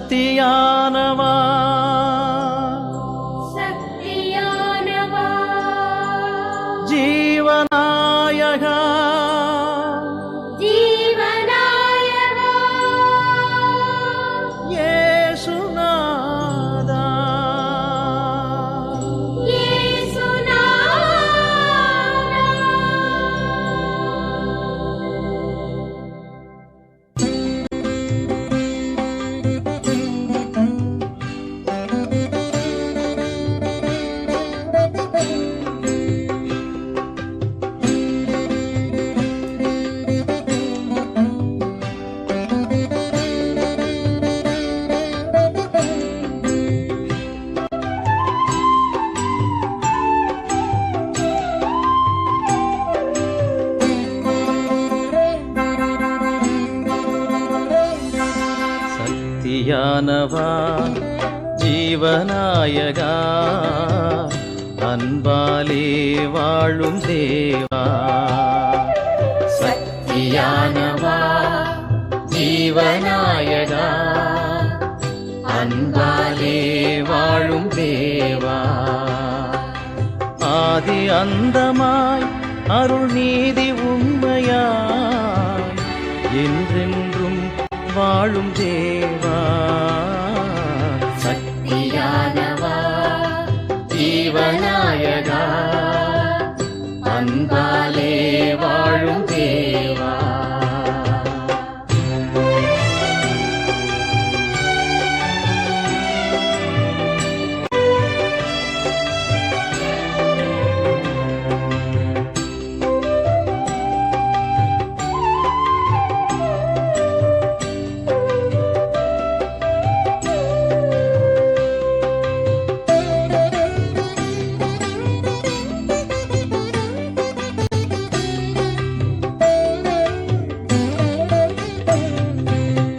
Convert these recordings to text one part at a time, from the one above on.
சக்தியானவா சக்தியானவா ஜீவநாயகா ஜீவநாயகா இயேசுநாதா இயேசுநாதா சக்தியானவா ஜீவநாயகா அன்பாலே வாழும் தேவா சக்தியானவா ஜீவநாயகா அன்பாலே வாழும் தேவா ஆதி அந்தமாய் அருள் நீதி உண்மையாய் என்றென்றும் வாழும் தேவா சக்தியானவா ஜீவநாயகா அன்பாலே வாழும் தேவா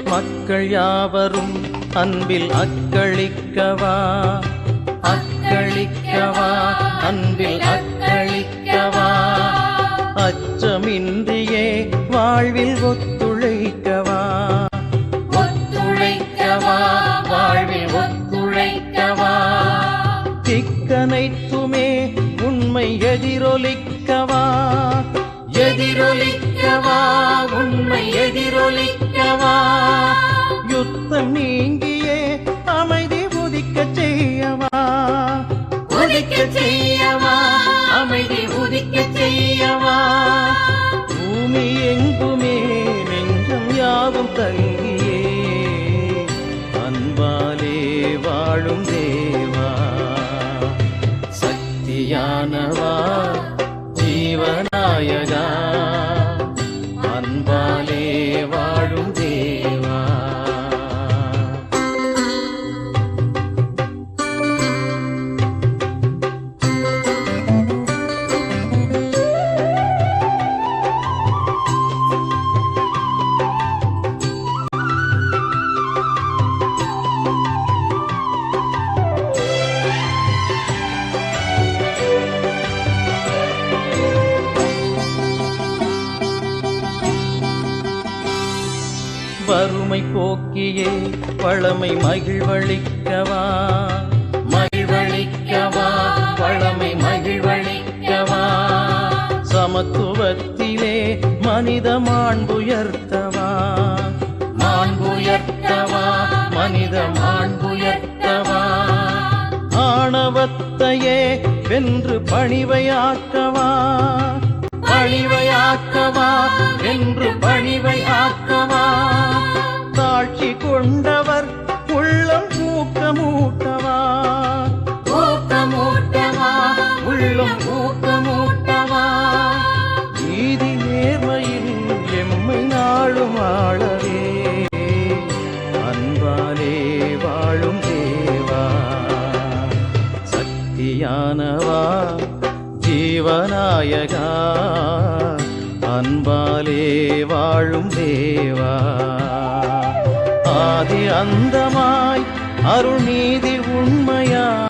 மக்கள் யாவரும் அன்பில் அக்களிக்கவா அக்களிக்கவா அன்பில் அக்களிக்கவா அச்சமின்றியே வாழ்வில் ஒத்துழைக்கவா ஒத்துழைக்கவா வாழ்வில் ஒத்துழைக்கவா திக்கனைத்துமே உண்மை எதிரொலிக்கவா எதிரொலிக்கவா உண்மை எதிரொலிக்கவா யுத்தம் நீங்கியே அமைதி உதிக்க செய்யவா உதிக்க செய்யவா அமைதி உதிக்க செய்யவா பூமி எங்குமே நெஞ்சம் யாவும் தங்கியே அன்பாலே வாழும் தேவா சக்தியானவா ஜீவநாயகா அன்பாலே வாழும் தேவா வறுமை போக்கியே வளமை மகிழ்வளிக்கவா மகிழ்வளிக்கவா வளமை மகிழ்வளிக்கவா சமத்துவத்திலே மனித மாண்புயர்த்தவா மாண்புயர்த்தவா மனித மாண்புயர்த்தவா ஆணவத்தையே வென்று பணிவையாக்கவா பணிவையாக்கவா என்று பணிவையாக்கவா தாட்சி கொண்டவர் உள்ளம் ஊக்கமூட்டவா ஊக்கமூட்டவா உள்ளம் ஊக்கமூட்டவா நீதி நேர்மையில் எம்மை நாளும் ஆளவே அன்பாலே வாழும் தேவா சக்தியானவா ஜீவநாயகா அன்பாலே வாழும் தேவா ஆதி அந்தமாய் அருள் நீதி உண்மையாய்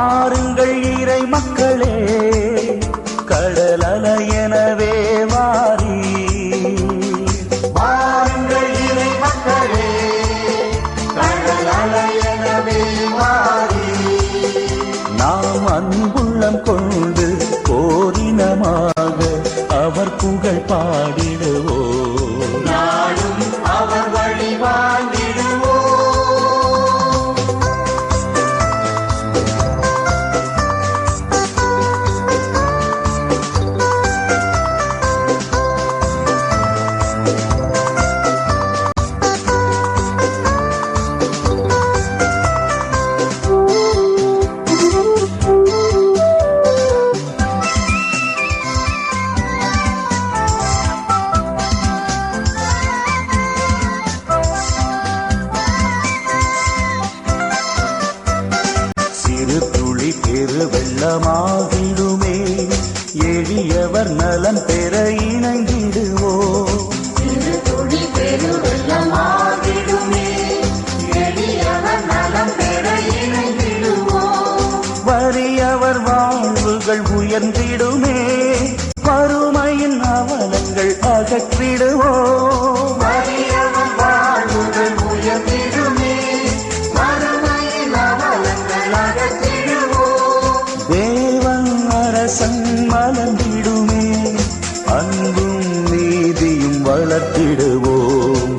வாருங்கள் இறை மக்களே, கடல் அலையெனவே வாரி. வாருங்கள் இறை மக்களே, கடல் அலையெனவே வாரி. நாம் அன்புள்ளம் கொண்டு போரினமாக அவர் புகழ் பாடிடுவோம். நாடும் அவர் வழி வாழ்ந்திடுவோம். வெள்ளமாகிடுமே, எளியவர் நலன் பெற இணைந்திடுவோம். வறியவர் வாழ்வுகள் உயர்ந்திடுமே, வறுமையின் அவலங்கள் அகற்றிடுவோம். வறியவர் வாழ்வுகள் உயர்ந்திடுமே, வறுமையின் அவலங்கள் அகற்றிடுவோம். தேவன் அரசன் மலர்ந்திடுமே, அன்பும் நீதியும் வளர்த்திடுவோம்.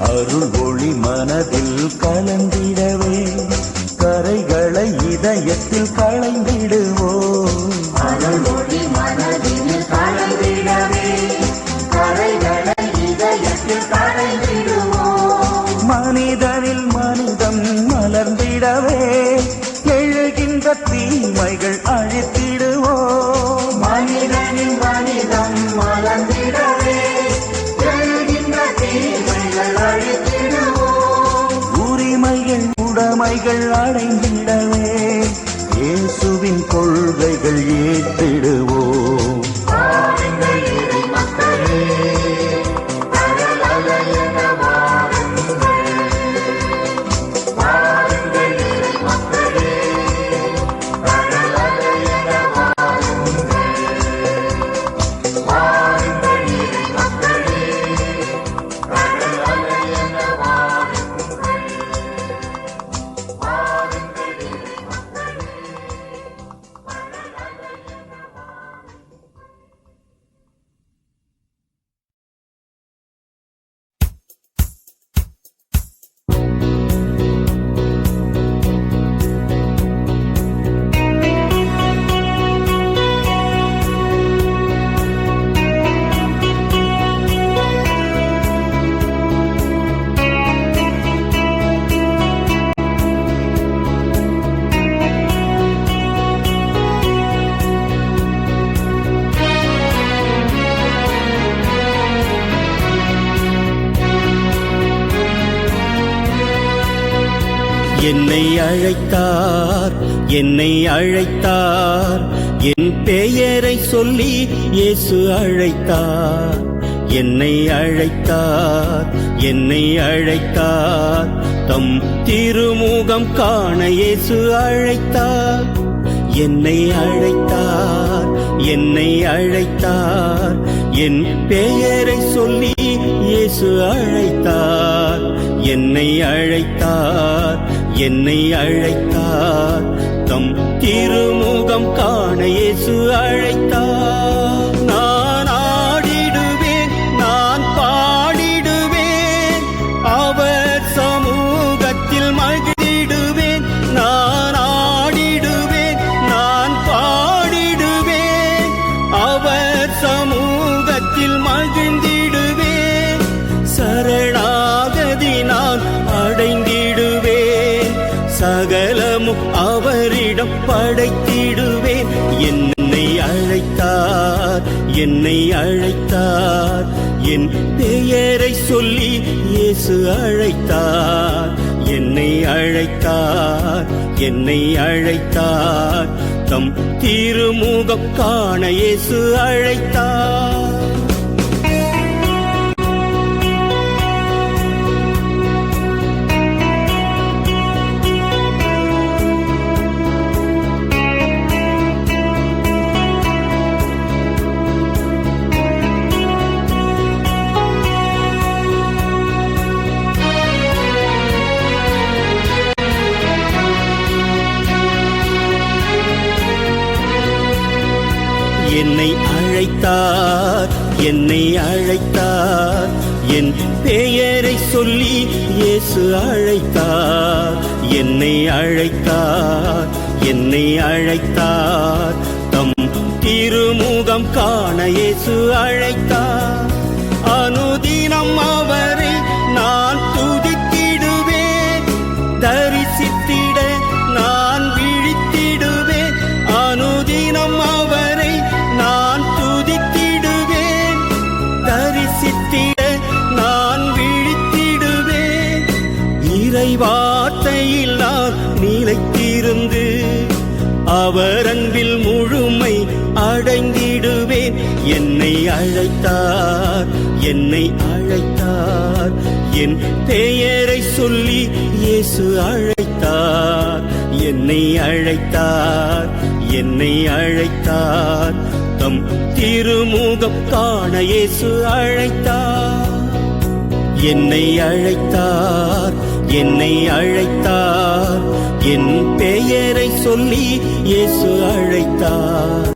அருள் ஒளி மனதில் கலந்திடவே, கரைகளை இதயத்தில் களைந்திடுவோம். அருள் ஒளி மனதில் கலந்திடவே, கரைகளை இதயத்தில் களைந்திடுவோம். மனிதனில் மனிதம் மலர்ந்திடவே, எழுகின்ற தீமைகள் அழித்திடுவோம். மனிதனில் மனிதம் மலர்ந்திடவே, உரிமைகள் உடைமைகள் அடைந்திடவே, இயேசுவின் கொள்கைகள் ஏற்றிடுவோம். என்னை அழைத்தார், என்னை அழைத்தார், என் பெயரை சொல்லி இயேசு அழைத்தார். என்னை அழைத்தார், என்னை அழைத்தார், தம் திருமுகம் காண இயேசு அழைத்தார். என்னை அழைத்தார், என்னை அழைத்தார், என் பெயரை சொல்லி இயேசு அழைத்தார். என்னை அழைத்தார், என்னை அழைத்தார், தம் திருமுகம் காண இயேசு அழைத்தார். நான் ஆடிடுவேன், நான் பாடிடுவேன், அவர் சமூகத்தில் மகிழ்ந்திடுவேன். பலிபீடம் படைத்திடுவேன். என்னை அழைத்தார், என்னை அழைத்தார், என் பெயரை சொல்லி இயேசு அழைத்தார். என்னை அழைத்தார், என்னை அழைத்தார், தம் திருமுகம் காண இயேசு அழைத்தார். என்னை அழைத்தார், என்னை அழைத்தார், என் பெயரை சொல்லி இயேசு அழைத்தார். என்னை அழைத்தார், என்னை அழைத்தார், தம் திருமுகம் காண இயேசு அழைத்தார். அனுதினம் அவரை நான் துதித்திடுவேன், தரிசித்திட நான் விழித்திடுவேன். அனுதினம் அவரை நான் துதித்திடுவேன், தரிசித்திட நான் விழித்திடுவேன். இறை வார்த்தையில் நான் நிலைத்திருந்து அவர் அன்பில் முழுமை அடைந்திடுவேன். என்னை அழைத்தார், என்னை அழைத்தார், என் பெயரை சொல்லி இயேசு அழைத்தார். என்னை அழைத்தார், என்னை அழைத்தார், தம் திருமுகம் காண இயேசு அழைத்தார். என்னை அழைத்தார், என்னை அழைத்தார், என் பெயரை சொல்லி இயேசு அழைத்தார்.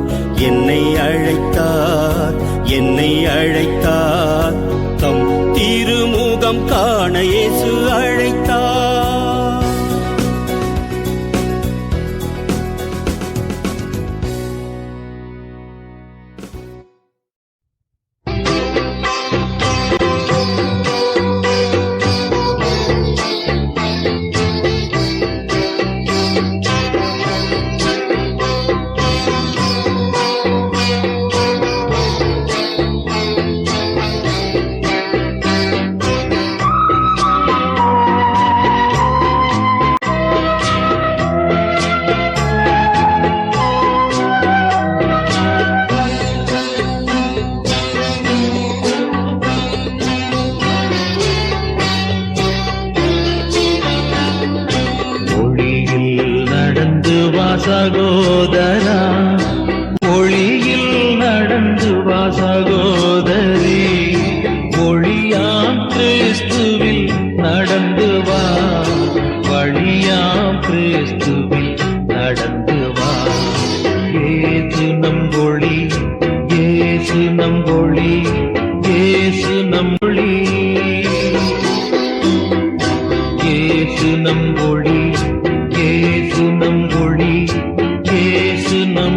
என்னை அழைத்தார், என்னை அழைத்தார், தம் திருமுகம் காண இயேசு அழைத்தார். சகோதரா, ஒளியில் நடந்து வா சகோதரி. ஒளியாம் கிறிஸ்துவில் நடந்து வா, வழியாம் கிறிஸ்துவில் நடந்து வா. ஏசு நம் ஒளி, ஏசு நம் ஒளி, ஏசு நம் ஒளி, ஏசு நம் ஒளி, ஏசு நம் ஒளி, ஏசு நம்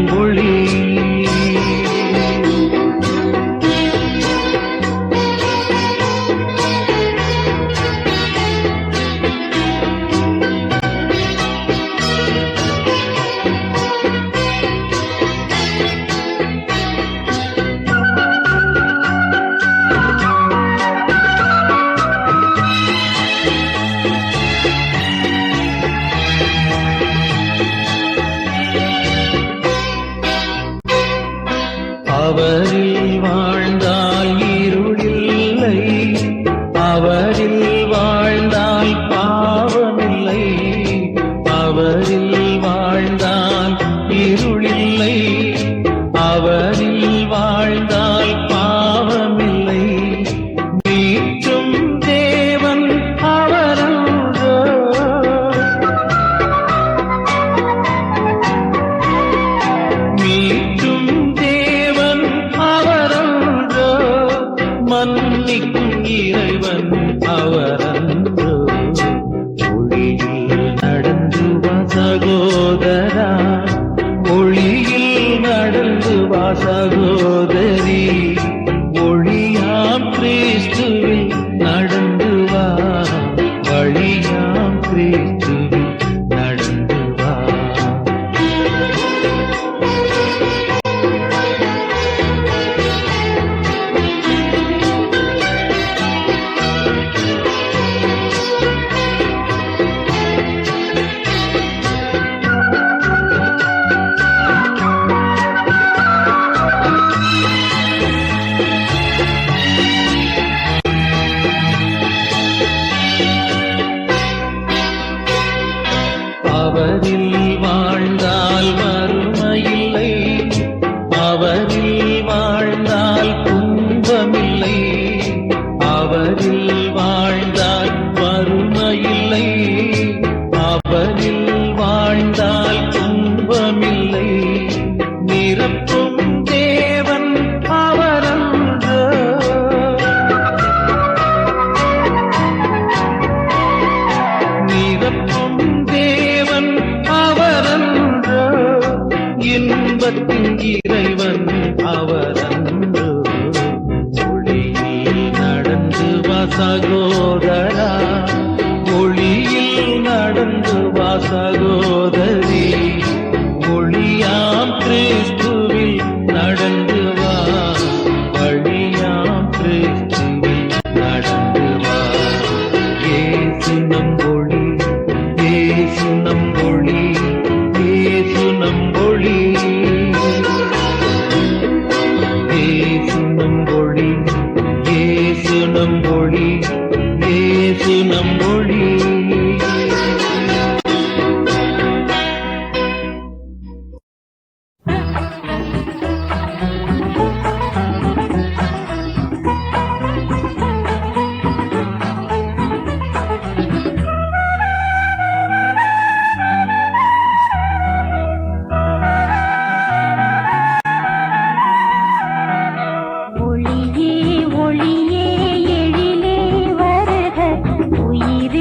அவரில் வாழ்ந்தால் வறுமையில்லை, அவரில் வாழ்ந்தால் துன்பமில்லை, அவரில் வாழ்ந்தால் வறுமையில்லை, அவரில் வாழ்ந்தால் துன்பமில்லை. நிரப்பும் தேவன் அவரன்றோ, நிரப்பும் தேவன் அவரன்றோ, இன்பத்தின் இறைவன் அவரன்றோ. ஒளியில் நடந்து வா சகோதரா, ஒளியில் நடந்து வா சகோதரி, ஒளியாம் கிறிஸ்துவில் நடந்து வா, வழியாம் கிறிஸ்துவில் நடந்து வா. இயேசு நம் ஒளி, இயேசு நம் ஒளி, இயேசு நம் ஒளி, இயேசு நம் ஒளி, இயேசு நம் ஒளி, இயேசு நம் ஒளி. ஒளியே ஒளியே எழிலே வருக, உயிரே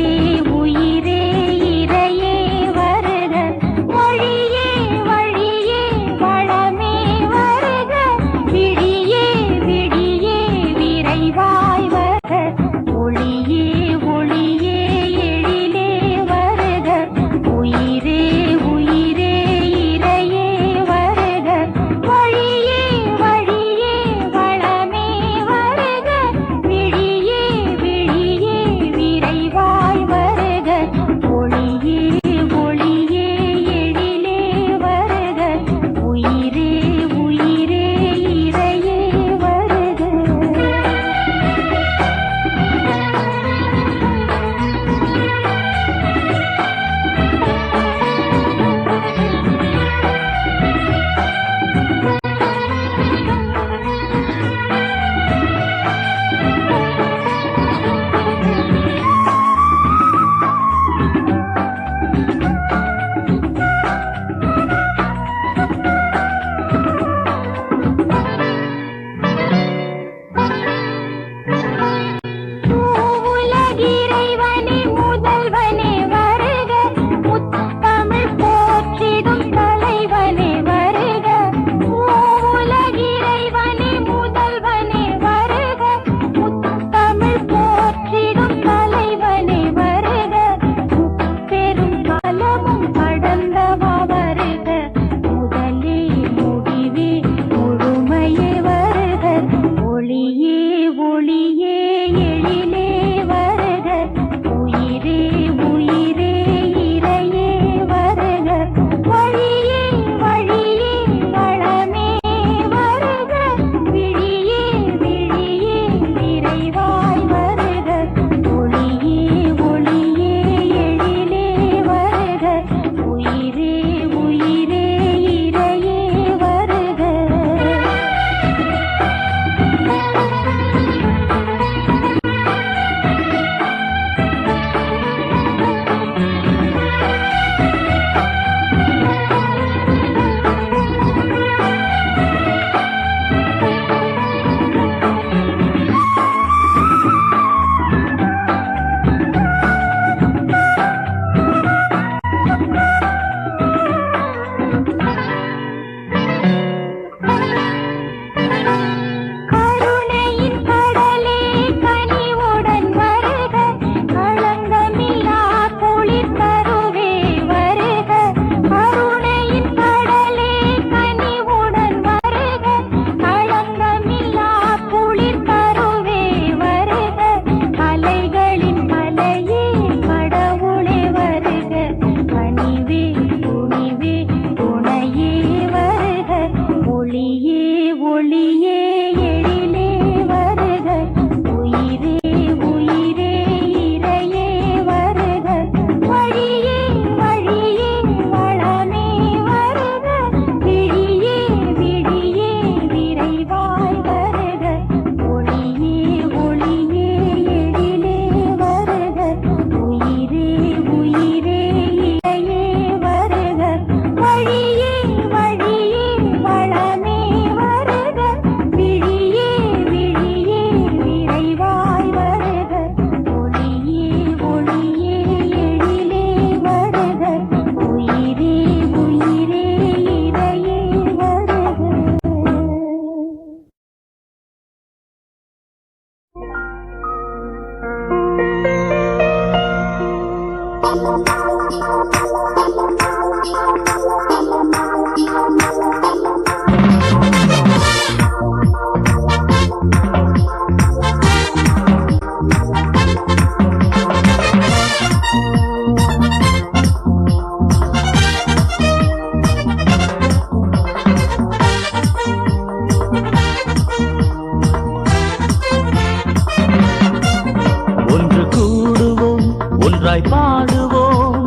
ஒன்று கூடுவோம், ஒன்றாய் பாடுவோம்,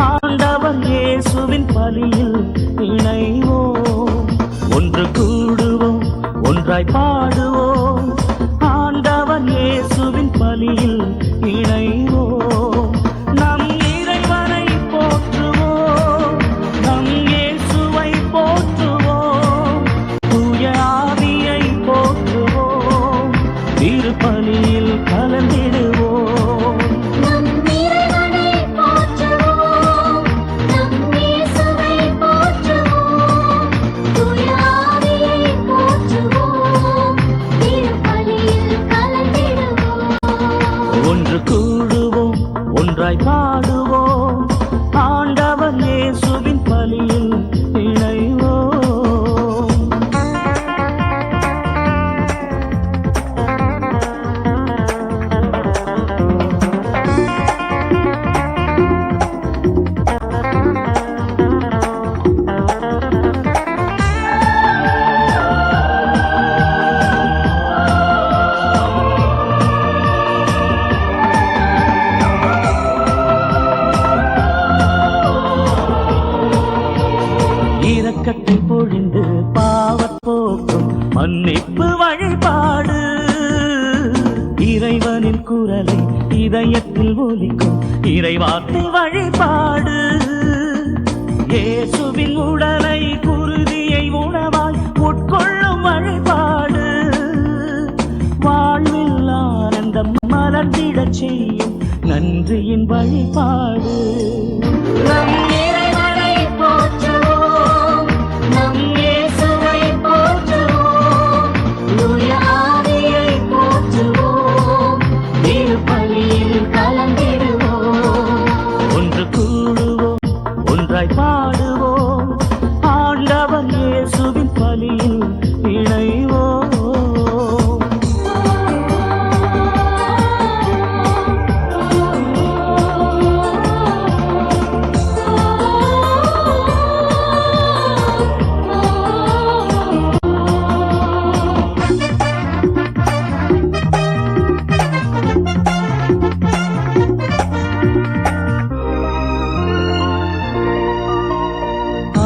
ஆண்டவர் இயேசுவின் பலியில் இணைவோம். ஒன்று கூடுவோம், ஒன்றாய் பாடுவோம், ஆண்டவர் இயேசுவின் பலியில் இணைவோம். நம் இறைவனை போற்றுவோம், நம் இயேசுவை போற்றுவோம், தூய ஆவியை போற்றுவோம், திருப்பலியில் கலந்திடுவோம். நம் இறைவனை போற்றுவோம், நம் இயேசுவை போற்றுவோம், தூய ஆவியை போற்றுவோம், திருப்பலியில் கலந்திடுவோம். ஒன்று கூடுவோம், ஒன்றாய் பாடுவோம், ஆண்டவர் இயேசுவின் பலியில் இணைவோம். இரக்கத்தை பொழிந்து பாவப் போக்கும் மன்னிப்பு வழிபாடு. இறைவனின் குரலை இதயத்தில் ஒலிக்கும் இறைவார்த்தை வழிபாடு. இயேசுவின் உடலை குருதியை உணவாய் உட்கொள்ளும் வழிபாடு. வாழ்வில் ஆனந்தம் மலர்ந்திடச் செய்யும் நன்றியின் வழிபாடு. நம் இறைவனை போற்றுவோம், நம் இயேசுவை போற்றுவோம், தூய ஆவியை போற்றுவோம், திருப்பலியில் கலந்திடுவோம். ஒன்று கூடுவோம், ஒன்றாய் பாடுவோம், ஆண்டவர் இயேசுவின் பலியில் இணைவோம்.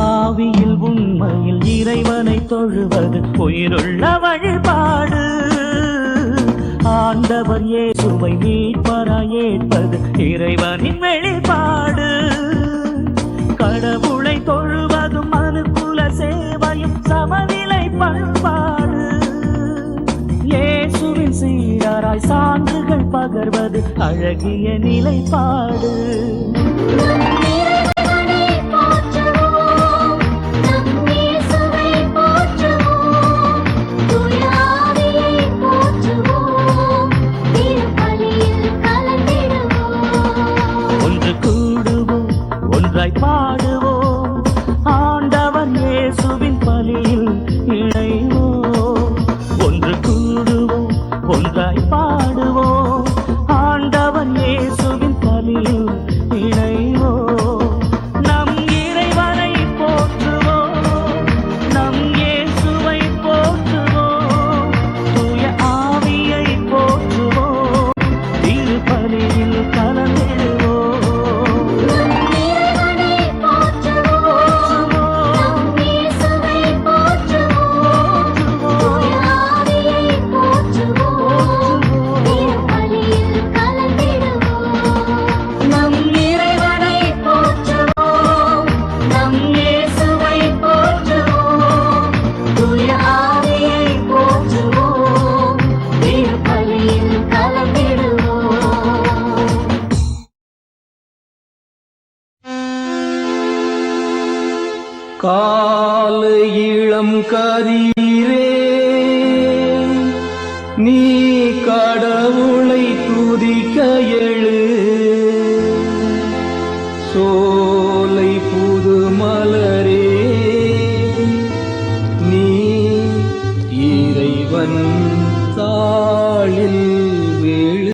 ஆவியில் உண்மையில் இறைவனை தொழுவது உயிருள்ள வழிபாடு. ஆண்டவர் இயேசுவை மீட்பராய் ஏற்பது இறைவனின் வெளிப்பாடு. கடவுளை தொழுவதும் மனுக்குல சேவையும் சமநிலை பண்பாடு. இயேசுவின் சீடராய் சான்றுகள் பகர்வது அழகிய நிலைப்பாடு. நம் இறைவனை போற்றுவோம், நம் இயேசுவை போற்றுவோம், தூய ஆவியை போற்றுவோம், திருப்பலியில் கலந்திடுவோம். ஒன்று கூடுவோம், ஒன்றாய் பாடுவோம், ஆண்டவர் இயேசுவின் பலியில் இணைவோம். ஒன்று கூடுவோம், ஒன்றாய் பாடுவோம், ஆண்டவர் இயேசுவின் பலியில் இணைவோம். நம் இறைவனை போற்றுவோம், நம் இயேசுவை போற்றுவோம், தூய ஆவியை போற்றுவோம், திருப்பலியில் கலந்திடுவோம். நம் இறைவனை போற்றுவோம், நம் இயேசுவை போற்றுவோம், தூய ஆவியை போற்றுவோம், திருப்பலியில் கலந்திடுவோம். நம் இறைவனை போற்றுவோம், நம் இயேசுவை போற்றுவோம், தூய ஆவியை போற்றுவோம், திருப்பலியில் கலந்திடுவோம். காலை இளம் கதிரே, நீ கடவுளை துதிக்க எழு. சோலை புது மலரே நீ இறைவன் தாளில் விழு.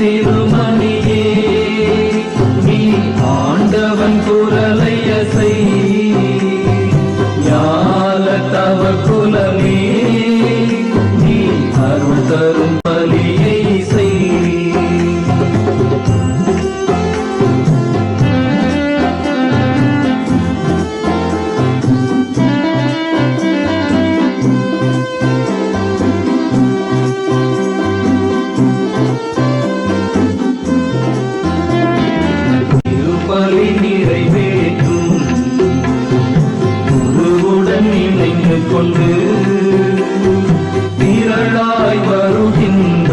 திருமணியே நீ ஆண்டவன் குரலை அசை, ஞால தவ குலமே நீ அருள் தரும் பலியை செய். நிறைவேற்றும் குருவுடன் இணைந்து கொண்டு திரளாய் வருகின்ற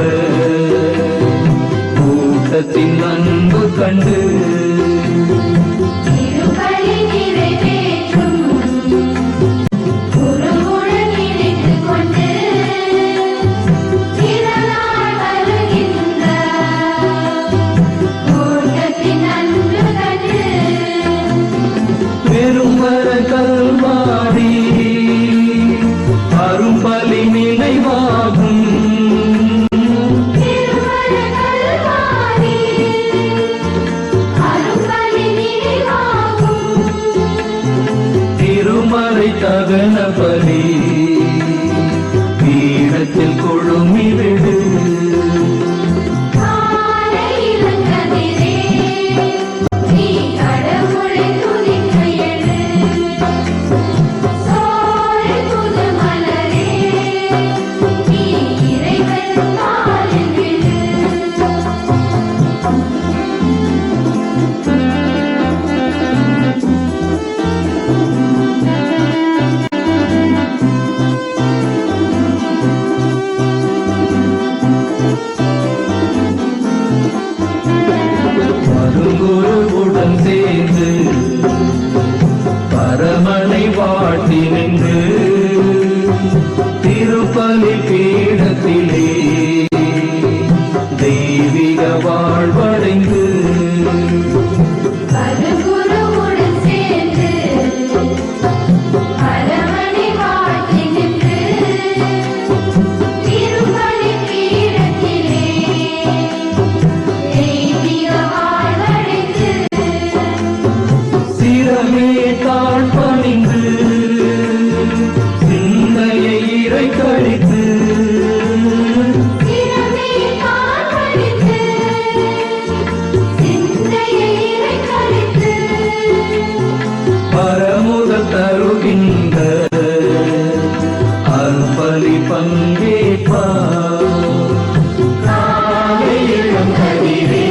கூட்டத்தின் அன்பு கண்டு பெரும்பர கல்வாரி அரும்பலி நினைவாகும். திருமறை தகன பலி பீடத்தில் கொழுமி விடு. குருவுடன் சேர்ந்து பரமனை வாட்டி நின்று திருப்பலி பீடத்திலே தெய்வீக வாழ்வடைந்து பணிந்து சிந்தையை இறைக்கழித்து பரமுதல் தருகின்ற அருள்பலி பங்கேற்பார். காலை இளம் கதிரே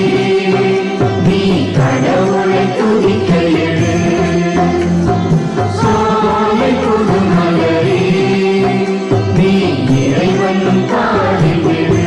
நீ கடவுளை துதிக்க எழு. சோலை புது மலரே நீ இறைவன் தாளில் விழு.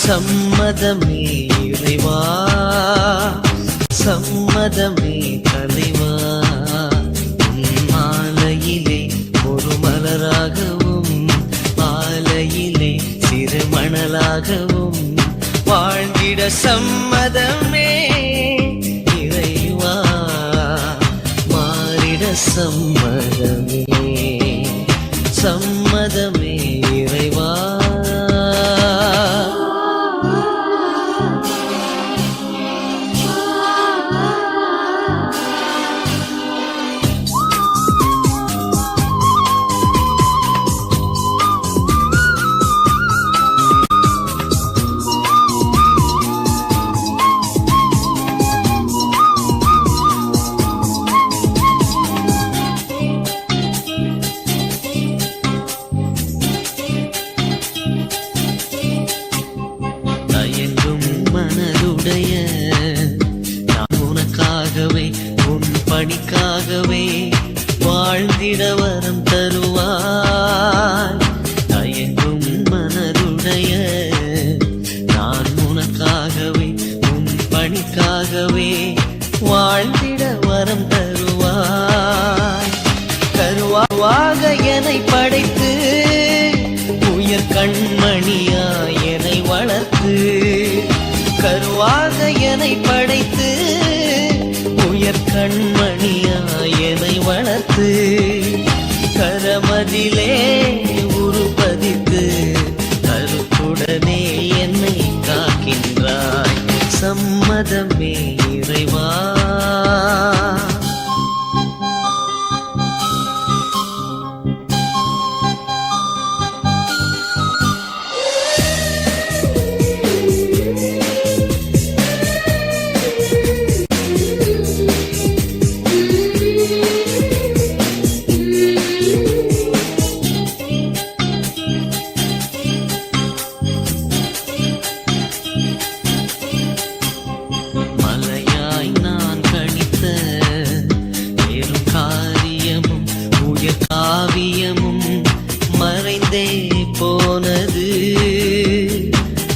சம்மதமே இறைவா, சம்மதமே தலைவா, மாலையிலே ஒரு மலராகவும் ஆலையிலே சிறு மணலாகவும் வாழ்ந்திட சம்மதமே இறைவா, மாறிட சம்மதமே, சம்மதம் என்னை படைத்து உயர் கண்மணியாய் என்னை வளர்த்து கருவாக என்னை படைத்து உயர் கண்மணியாய் என்னை வளர்த்து கரமதிலே உருப்பதித்து கருத்துடனே என்னை காக்கின்றாய் சம்மதமே இறைவா மலையாய் நான் கணித்த பெரும் காரியமும் உயர் காவியமும் மறைந்தே போனது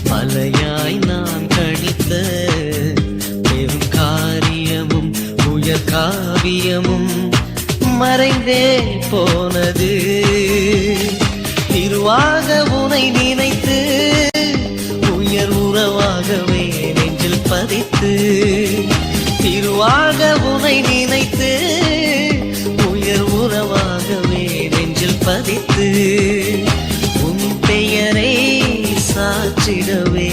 மலையாய் நான் கணித்த பெரும் காரியமும் உயர் காவியமும் மறைந்தே போனது திருவாக உனை நினைத்து உயர் உறவாகவே நெஞ்சில் பதித்து திருவாக உனை நினைத்து உயர் உறவாகவே நெஞ்சில் பதித்து உன் பெயரை சாற்றிடவே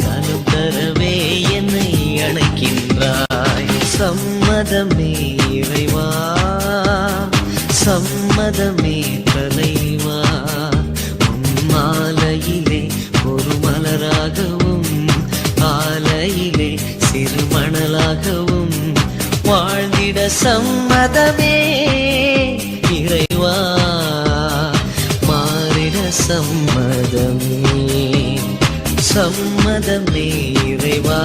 தனம் தரவே என்னை அழைக்கின்றாய் சம்மதமே இறைவா சம்மதமே தலைவா உன் மாலையிலே ஒரு மலராகவும் ஆலையிலே சிறு மணலாகவும் வாழ்ந்திட சம்மதமே இறைவா மாறிட சம்மதமே சம்மதமே இறைவா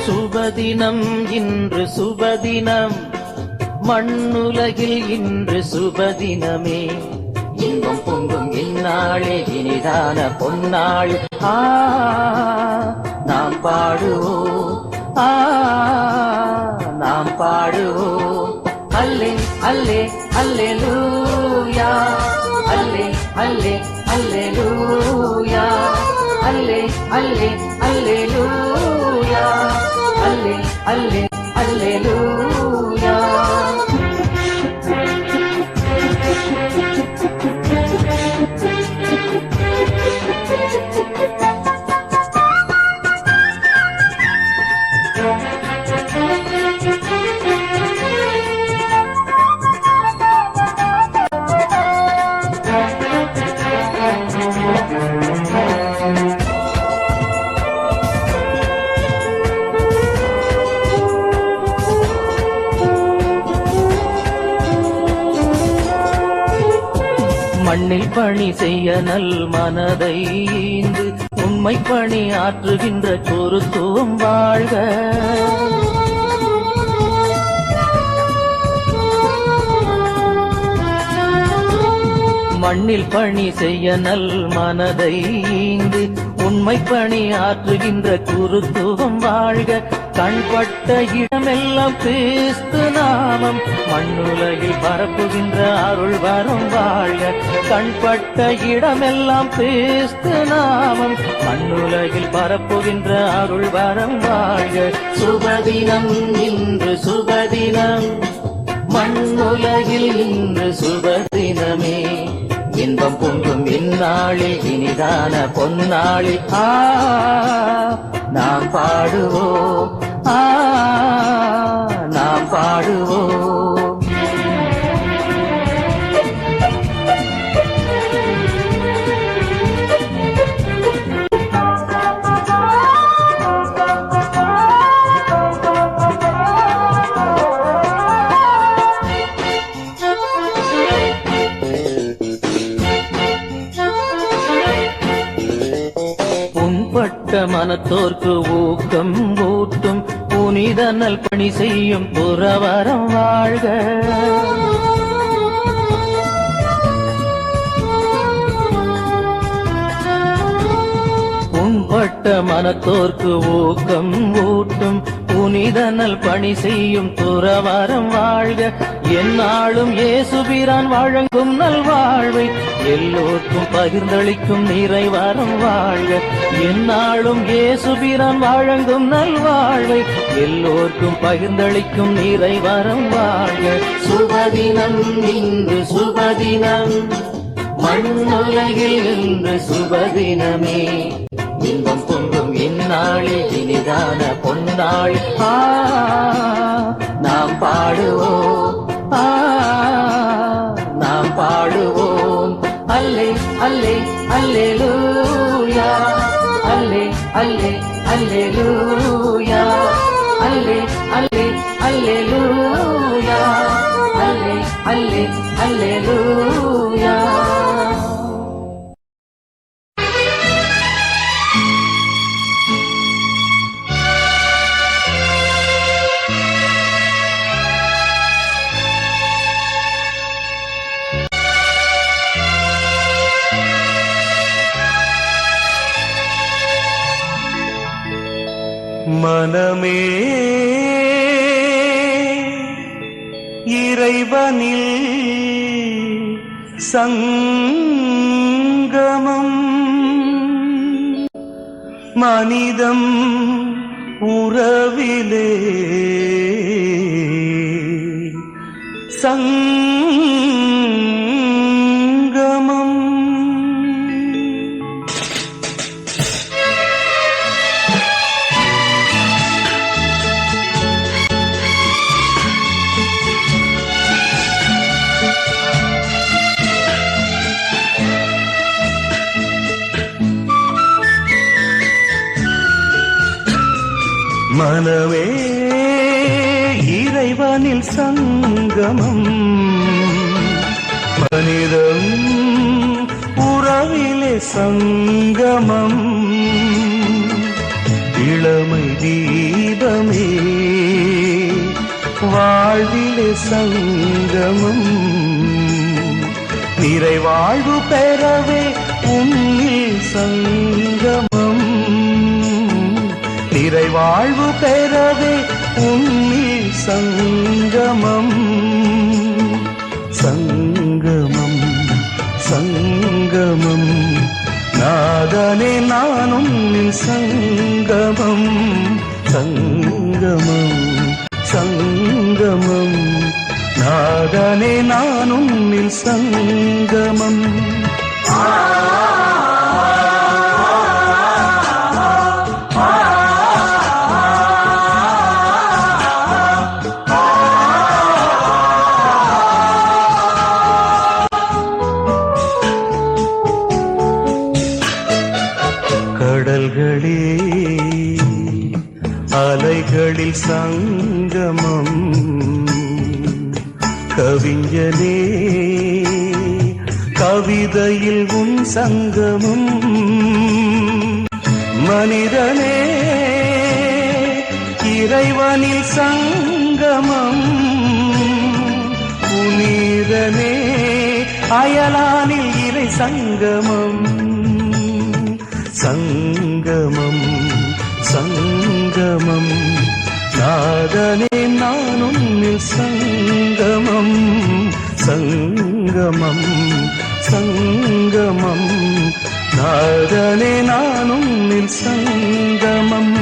சுபதினம் இன்று சுபதினம் மண்ணுலகில் இன்று சுபதினமே இன்பம் பொங்கும் இந்நாளே இனிதான பொன்னாள் நாம் பாடுவோம் நாம் பாடுவோம் அல்லே அல்லே அல்லேலூயா அல்லே அல்லே அல்லேலூயா அல்லே அல்லே அல்லேலூயா அல்லே அல்லே அல்லேலூயா மண்ணில் பணி செய்ய நல் மனதை ஈந்து உண்மை பணி ஆற்றுகின்ற குருத்துவம் வாழ்க மண்ணில் பணி செய்ய நல் மனதை ஈந்து உண்மை பணி ஆற்றுகின்ற குருத்துவம் வாழ்க கண்பட்ட இடமெல்லாம் கிறிஸ்து நாமம் மண்ணுலகில் பரப்புகின்ற அருள் வரம் வாழ்க கண்பட்ட இடமெல்லாம் கிறிஸ்து நாமம் மண்ணுலகில் பரப்புகின்ற அருள் வரம் வாழ்க சுபதினம் இன்று சுபதினம் மண்ணுலகில் இன்று சுபதினமே இன்பம் பொங்கும் இந்நாளில் இனிதான பொன்னாளில் நாம் பாடுவோம் நாம் பாடுவோம் புண்பட்ட மனத்தோர்க்கு ஊக்கம் ஊட்டும் புனித நல் பணி செய்யும் புறவரம் வாழ்க. புண்பட்ட மனத்தோர்க்கு ஊக்கம் ஊட்டும் புனித நல் பணி செய்யும் துறவரம் வாழ்க. எந்நாளும் இயேசுபிரான் வழங்கும் நல்வாழ்வை எல்லோர்க்கும் பகிர்ந்தளிக்கும் நிறைவரம் வாழ்க. எந்நாளும் இயேசுபிரான் வழங்கும் நல்வாழ்வை எல்லோர்க்கும் பகிர்ந்தளிக்கும் நிறைவரம் வாழ்க. சுபதினம் இன்று சுபதினம், மண்ணுலகில் இன்று சுபதினமே. இன்பம் பொங்கும் இந்நாளில் இனிதான பொன்னாள். நாம் பாடுவோம், நாம் பாடுவோம். அல்லே அல்லே அல்லேலூயா, அல்லே அல்லே அல்லேலூயா, அல்லே அல்லே அல்லேலூயா, அல்லே அல்லே அல்லேலூயா. மனமே இறைவனில் சங்கமம், மனிதம் உறவிலே சங்கமம். மனமே இறைவனில் சங்கமம், மனிதம் உறவிலே சங்கமம். இளமை தீபமே வாழ்விலே சங்கமம், நிறைவாழ்வு பெறவே உன்னில் சங்கமம். நிறைவாழ்வு பெறவே உன்னில் சங்கமம். சங்கமம் சங்கமம், நாதனே நானும் நின் சங்கமம். சங்கமம் சங்கமம், நாதனே நானும் நின் சங்கமம். கடல்களே அலைகளில் சங்கமம், கவிஞனே கவிதையில் உன் சங்கமம். மனிதனே இறைவனில் சங்கமம், புனிதனே அயலானில் இறை சங்கமம். சங்கமம் சங்கமம், நாதனே நானும் நில் சங்கமம். சங்கமம் சங்கமம், நாதனே நானும் நில் சங்கமம்.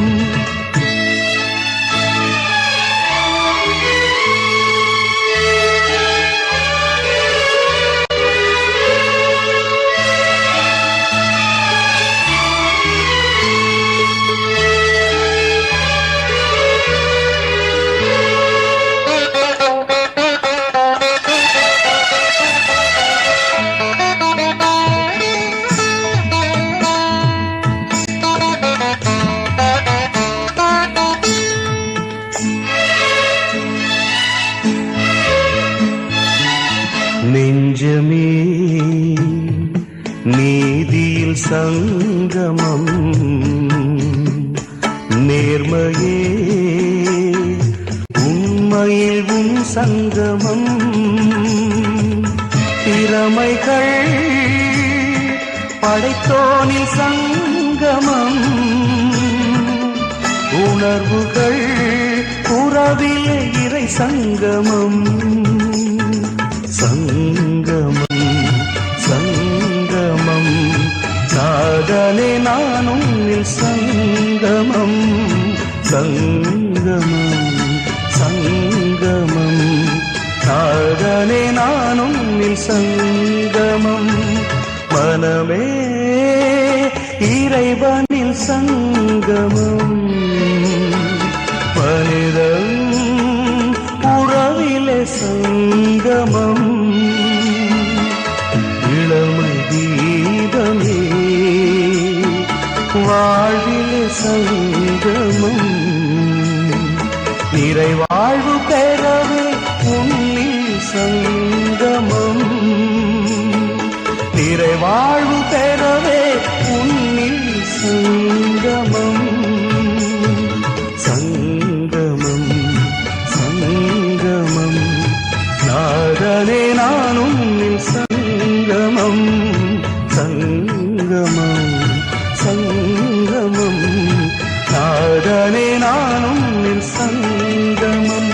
நெற்றியில் சங்கமம் நேர்மையே உண்மையில் உன் சங்கமம் திறமைகள் படைத்தோனில் சங்கமம் உணர்வுகள் உறவிலே இறை சங்கமம் சங்கமம் சங்கமம் நாதனே நானும் சங்கமம் சங்கமம் சங்கமம் நாதனே நானும் சங்கமம் மனமே இறைவனில் சங்கமம் மனிதம் உறவிலே சங்கமம் இளமை தீபமே வாழ்விலே சங்கமம் நிறைவாழ்வு பெறவே உன்னில் சங்கமம் நிறைவாழ்வு பெறவே உன்னில் சங்கமம் சங்கமம் சங்கமம் நாதனே நானும் சங்கமம் சங்கமம் சங்கமம் நாதனே நானும் சங்கமம்.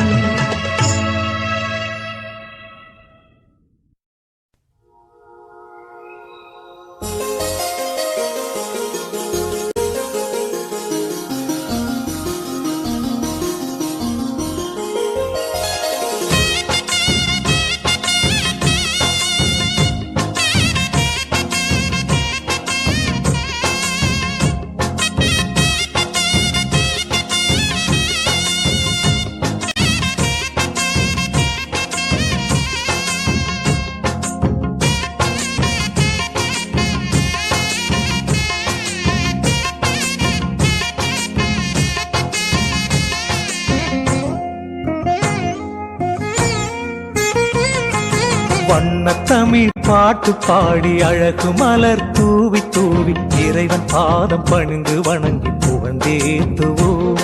வண்ணத்தமிழ் பாட்டு பாடி அழகு மலர் தூவி தூவி இறைவன் பாதம் பணிந்து வணங்கி புகழ்ந்தேத்துவோம்.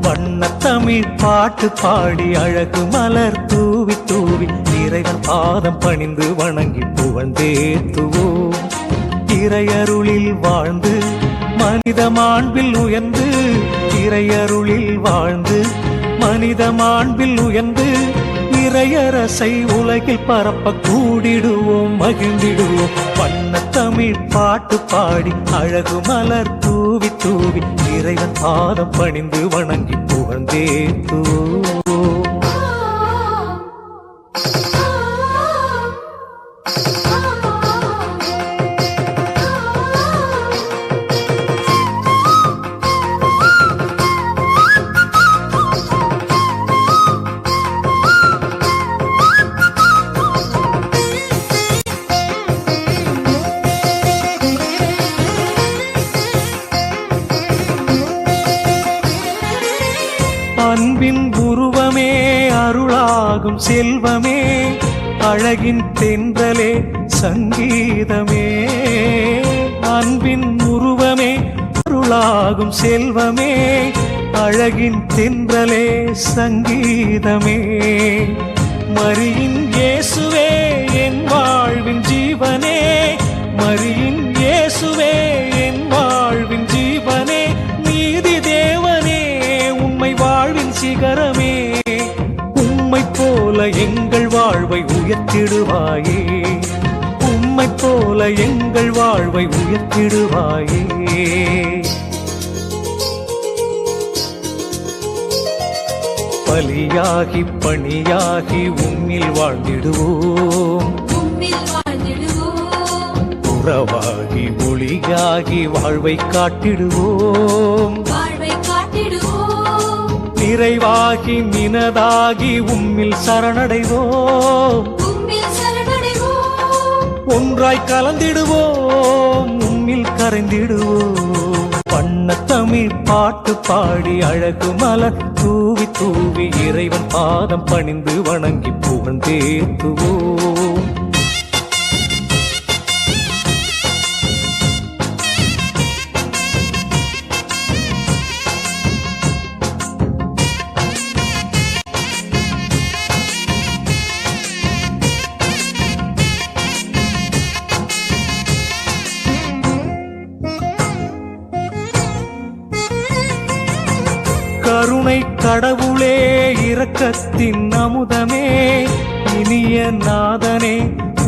வண்ணத்தமிழ் பாட்டு பாடி அழகு மலர் தூவி தூவி இறைவன் பாதம் பணிந்து வணங்கி புகழ்ந்தேத்துவோம். இறையருளில் வாழ்ந்து மனித மாண்பில் உயர்ந்து இறையருளில் வாழ்ந்து மனித மாண்பில் உயர்ந்து இறையரசை உலகில் பரப்ப கூடிடுவோம் மகிழ்ந்திடுவோம். வண்ணத்தமிழ் பாட்டு பாடி அழகு மலர் தூவி தூவி இறைவன் பாதம் பணிந்து வணங்கி புகழ்ந்தேத்துவோம். அன்பின் உருவமே அருளாகும் செல்வமே அழகின் தென்றலே சங்கீதமே. அன்பின் உருவமே அருளாகும் செல்வமே அழகின் தென்றலே சங்கீதமே. மரியின் இயேசுவே என் வாழ்வின் ஜீவனே மரியின் இயேசுவே என் வாழ்வின் ஜீவனே. நீதி தேவனே உம்மை வாழ்வின் சிகரமே உம்மை போல எங்கள் வாழ்வை உயர்த்திடுவாயே உம்மை போல எங்கள் வாழ்வை உயர்த்திடுவாயே. பலியாகி பணியாகி உம்மில் வாழ்ந்திடுவோம் உறவாகி ஒளியாகி வாழ்வை காட்டிடுவோம் நிறைவாகி நினதாகி உம்மில் சரணடைவோம் ஒன்றாய் கலந்திடுவோம் உம்மில் கரைந்திடுவோம். வண்ணத்தமிழ் பாட்டு பாடி அழகு மலர் தூவி தூவி இறைவன் பாதம் பணிந்து வணங்கி புகழ்ந்தேத்துவோம். கருணை கடவுளே இரக்கத்தின் அமுதமே இனிய நாதனே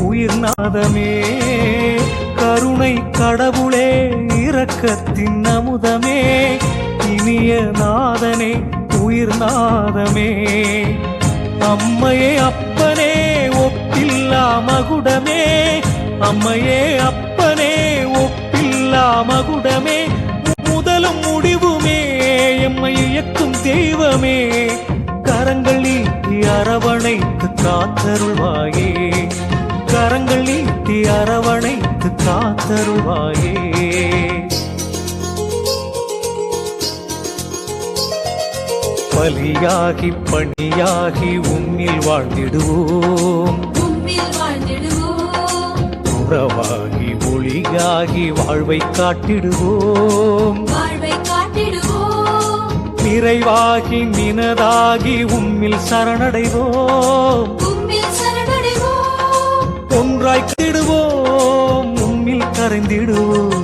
உயிர் நாதமே. கருணை கடவுளே இரக்கத்தின் அமுதமே இனிய நாதனே உயிர் நாதமே. அம்மையே அப்பனே ஒப்பில்லா மகுடமே, அம்மையே அப்பனே ஒப்பில்லா மகுடமே. முதலும் முடிவுமே எம்மை இயக்கும் தெய்வமே, கரங்கள் நீட்டி அரவணைத்து காத்தருள்வாயே, கரங்கள் நீட்டி அரவணைத்து காத்தருள்வாயே. பலியாகி பணியாகி உம்மில் வாழ்ந்திடுவோம், உம்மில் வாழ்ந்திடுவோம், உறவாகி ஒளியாகி வாழ்வை காட்டிடுவோம், வாழ்வை காட்டிடுவோம், நிறைவாகி நினதாகி உம்மில் சரணடைவோம், உம்மில் சரணடைவோம், ஒன்றாய் கிடுவோம் உம்மில் கரைந்திடுவோம்.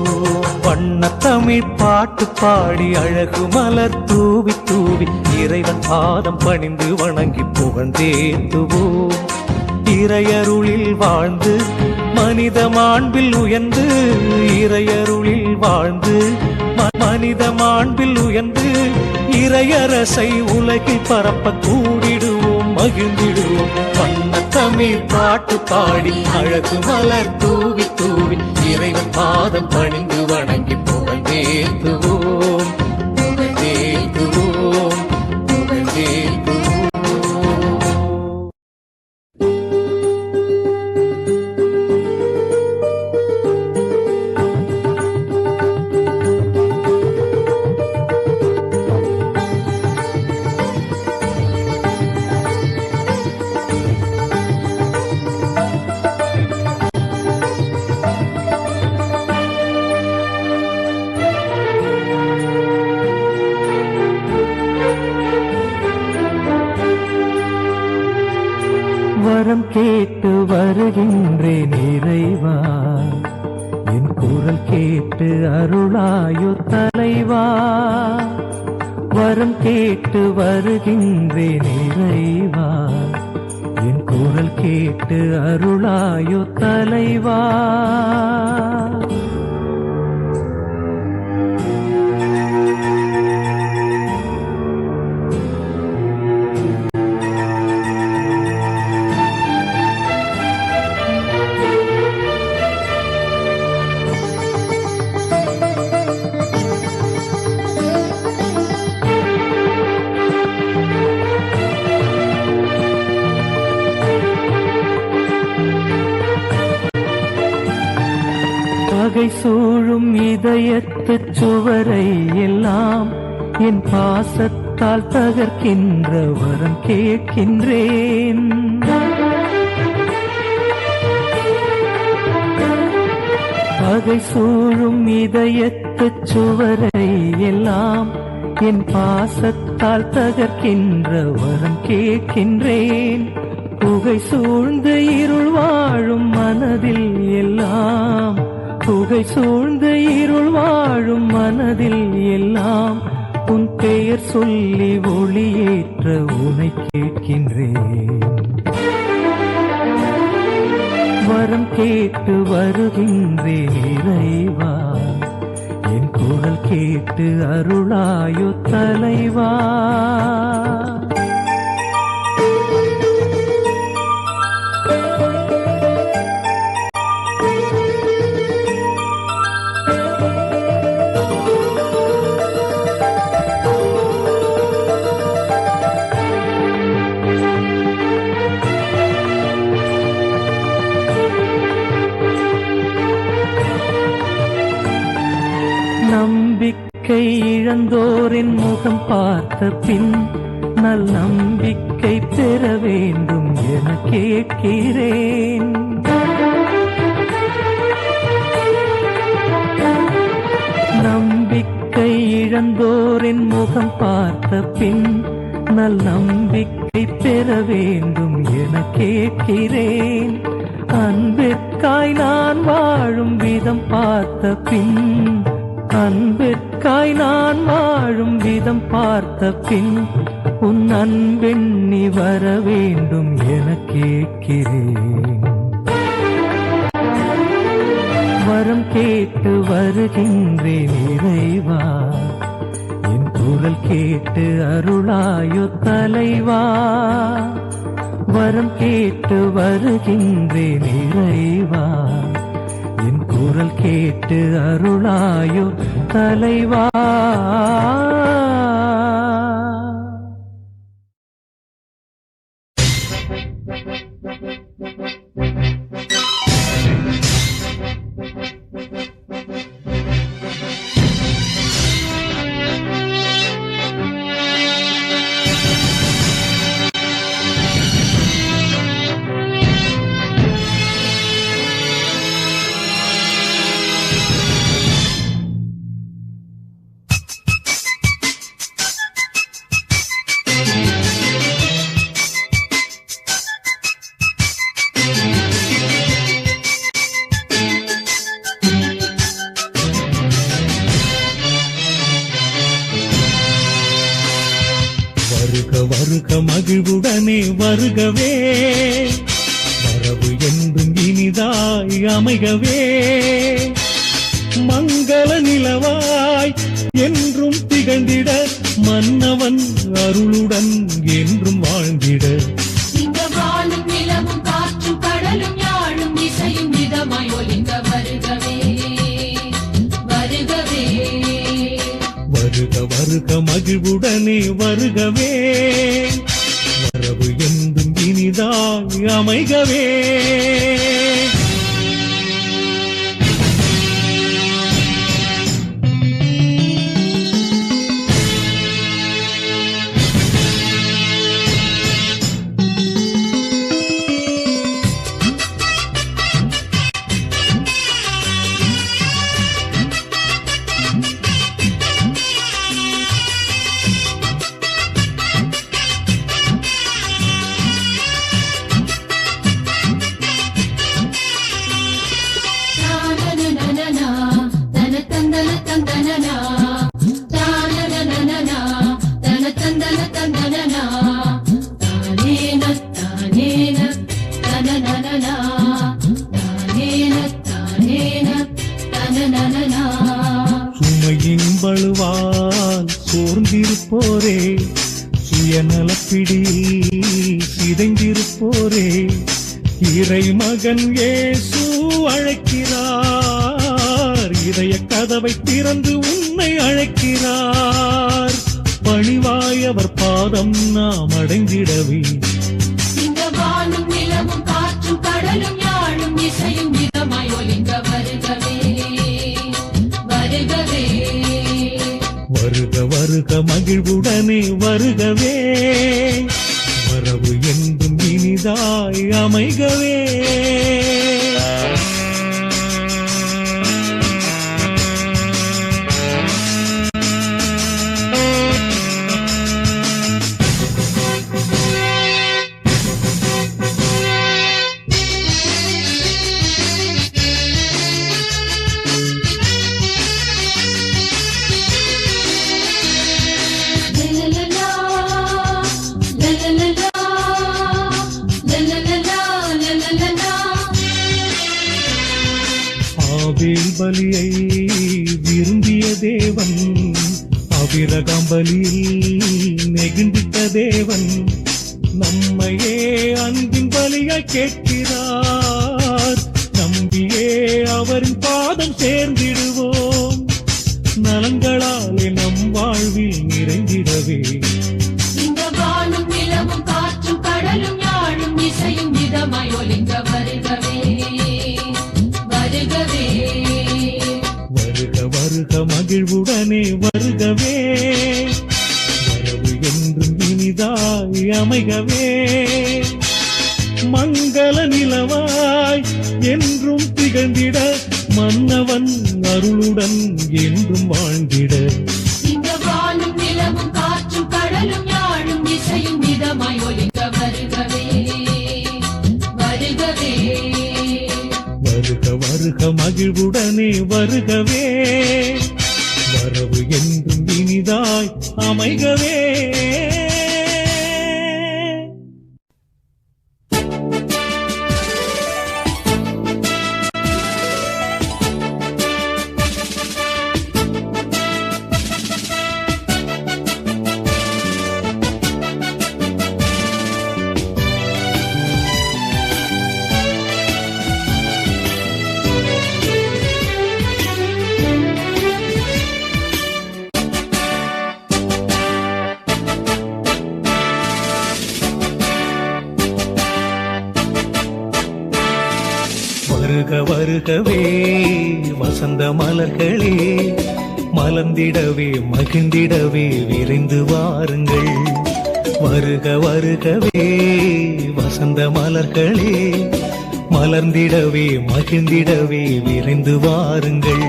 வண்ண தமிழ் பாட்டு பாடி அழகு மலர் தூவி தூவி இறைவன் பாதம் பணிந்து வணங்கி புகழ்ந்தேத்துவோம். இறையருளில் வாழ்ந்து மனித மாண்பில் உயர்ந்து, இறையருளில் வாழ்ந்து மனித மாண்பில் உயர்ந்து இறையரசை உலகில் பரப்ப கூடிடுவோம் மகிழ்ந்திடுவோம். வண்ண தமிழ் பாட்டு பாடி அழகு மலர் தூவி தூவி இறைவன் பாதம் பணிந்து வணங்கி புகழ்ந்தேத்துவோம், புகழ்ந்தேத்துவோம், புகழ்ந்தேத்துவோம். வரம் கேட்டு வருகின்றேன் இறைவா, என் குரல் கேட்டு அருளாயோ தலைவா. வரம் கேட்டு வருகின்றேன் இறைவா, என் குரல் கேட்டு அருளாயோ தலைவா. பகை சூழும் இதயத்து சுவரை எல்லாம் என் பாசத்தால் தகர்க்கின்ற வரம் கேட்கின்றேன். பகை சூழும் இதயத்து சுவரை எல்லாம் என் பாசத்தால் தகர்க்கின்ற வரம் கேட்கின்றேன். புகை சூழ்ந்து இருள் வாழும் மனதில் எல்லாம், புகை சூழ்ந்து இருள் வாழும் மனதில் எல்லாம் உன் பெயர் சொல்லி ஒளியேற்ற உனை கேட்கின்றேன். வரம் கேட்டு வருகின்றேன் இறைவா, என் குரல் கேட்டு அருளாயோ தலைவா. நம்பிக்கை இழந்தோரின் முகம் பார்த்த பின் நல் நம்பிக்கை பெற வேண்டும் என கேட்கிறேன். நம்பிக்கை இழந்தோரின் முகம் பார்த்த பின் நல் நம்பிக்கை பெற வேண்டும் என கேட்கிறேன். அன்பிற்காய் நான் வாழும் விதம் பார்த்த பின் அன்பிற்காய் நான் வாழும் விதம் பார்த்த பின் உன் அன்பெண்ணி வர வேண்டும் என கேட்கிறேன். வரம் கேட்டு வருகின்றேன் இறைவா, என் குரல் கேட்டு அருளாயோ தலைவா. வரம் கேட்டு வருகின்றேன் இறைவா, என் குரல் கேட்டு அருளாயோ தலைவா. வருக மகிழ்வுடனே வருகவே, வரவு என்றும் இனிதாய் அமைகவே. மங்கள நிலவாய் என்றும் திகழ்ந்திட, மன்னவன் அருளுடன் என்றும் வாழ்ந்திட. இந்த வாழும் நிலவும் காற்றும் கடலும் யாழும் இசையும் இதமாய் ஒலிங்க வருகவே வருகவே. வருக வருக மகிழ்வுடனே வருகவே, வரவு என்றும் இனிதாய் அமைகவே. சுமையின் பளுவால் சோர்ந்திருப்போரே, சுயநலப்பிடியில் சிதைந்திருப்போரே, இறை மகன் இயேசு அழைக்கிறார். இதய கதவை திறந்து உன்னை அழைக்கிறார். பணிவாய் அவர் பாதம் நாம் அடைந்திடவே. இந்த வானும் நிலவும் காற்றும் கடலும் யாழும் இசையும் இதமாய் ஒலிங்க வருகவே வருகவே. வருக வருக மகிழ்வுடனே வருகவே, வரவு என்றும் இனிதாய் அமைகவே. ஆபேல் பலியை விரும்பிய தேவன், அபிரகாம் பலியில் நெகிழ்ந்திட்ட தேவன், நம்மையே அன்பின் பலியாய் கேட்கிறார். நம்பியே அவரின் பாதம் சேர்ந்திடுவோம், நலங்களாலே நம் வாழ்வில் நிறைந்திடவே. இந்த வானும் நிலவும் காற்றும் கடலும் யாழும் இசையும் இதமாய் ஒலிங்க வருகவே வருகவே. வருக வருக மகிழ்வுடனே வருகவே, வரவு என்றும் இனிதாய் அமைகவே. மங்கள நிலவாய் என்றும் திகழ்ந்திட, மன்னவன் அருளுடன் என்றும் வாழ்ந்திட. இந்த வானும் நிலவும் காற்றும் கடலும் யாழும் இசையும் இதமாய் ஒலிங்க வருகவே வருகவே. வருக வருக மகிழ்வுடனே வருகவே, வரவு என்றும் இனிதாய் அமைகவே. வருக வருகவே வசந்த மலர்களே, மலர்ந்திடவே மகிழ்ந்திடவே விரைந்து வாருங்கள். வருக வருகவே வசந்த மலர்களே, மலர்ந்திடவே மகிழ்ந்திடவே விரைந்து வாருங்கள்.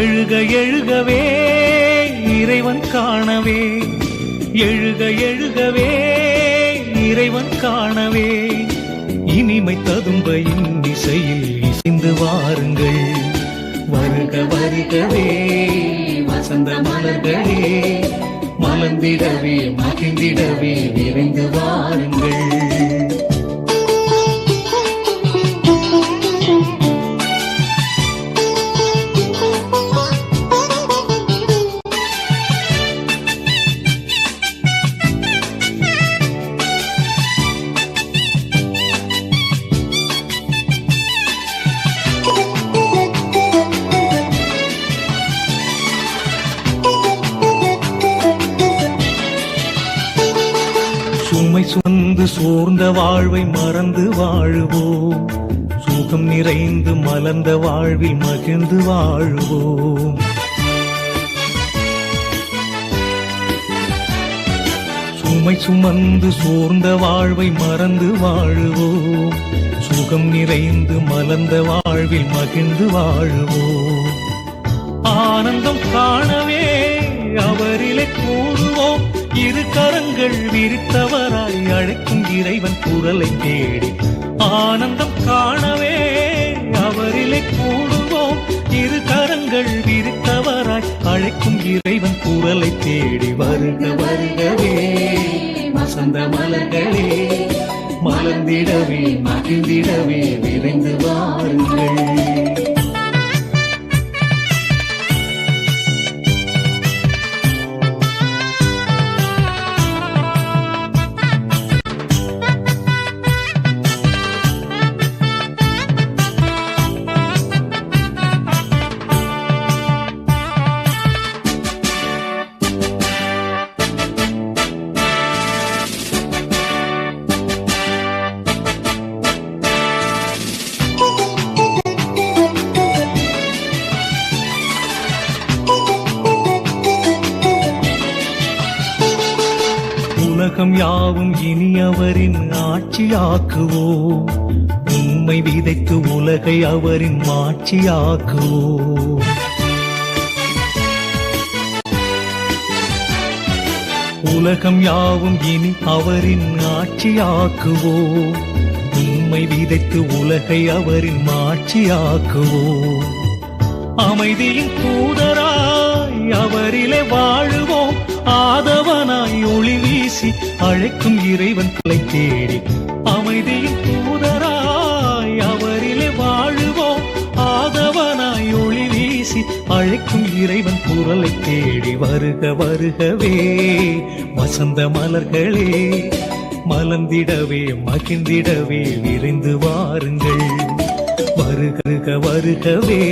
எழுக எழுகவே இறைவன் காணவே, எழுக எழுகவே இறைவன் காணவே, இனிமை ததும்ப இன்னிசையில் இசைந்து வாருங்கள். வருக வருகவே வசந்த மலர்களே, மலர்ந்திடவே மகிழ்ந்திடவே விரைந்து வாருங்கள். சுமை சுமந்து சோர்ந்த வாழ்வை மறந்து வாழுவோம், சுகம் நிறைந்து மலர்ந்த வாழ்வில் மகிழ்ந்து வாழுவோம். சுமை சுமந்து சோர்ந்த வாழ்வை மறந்து வாழுவோம், சுகம் நிறைந்து மலர்ந்த வாழ்வில் மகிழ்ந்து வாழுவோம். ஆனந்தம் காணவே அவரிலே கூறுவோம், இரு கரங்கள் விரித்தவராய் அழைக்கும் இறைவன் குரலை தேடி. ஆனந்தம் காணவே அவரிலே கூடுவோம், இரு கரங்கள் விரித்தவராய் அழைக்கும் இறைவன் குரலை தேடி. வருக வருகவே வசந்த மலர்களே, மலர்ந்திடவே மகிழ்ந்திடவே விரைந்து வாருங்கள். உலகம் யாவும் இனி அவரின் ஆட்சியாக்குவோம், உண்மை விதைத்து உலகை அவரின் மாட்சியாக்குவோம். உலகம் யாவும் இனி அவரின் ஆட்சியாக்குவோம், உண்மை விதைத்து உலகை அவரின் மாட்சியாக்குவோம். அமைதியின் தூதராய் அவரிலே வாழுவோம், ஆதவனாய் ஒளி வீசி அழைக்கும் இறைவன் தலை தேடி. அமைதியின் தூதராய் அவரிலே வாழுவோம், ஆதவனாய் ஒளி வீசி அழைக்கும் இறைவன் குரலை தேடி. வருக வருகவே வசந்த மலர்களே, மலர்ந்திடவே மகிழ்ந்திடவே விரைந்து வாருங்கள். வருக வருகவே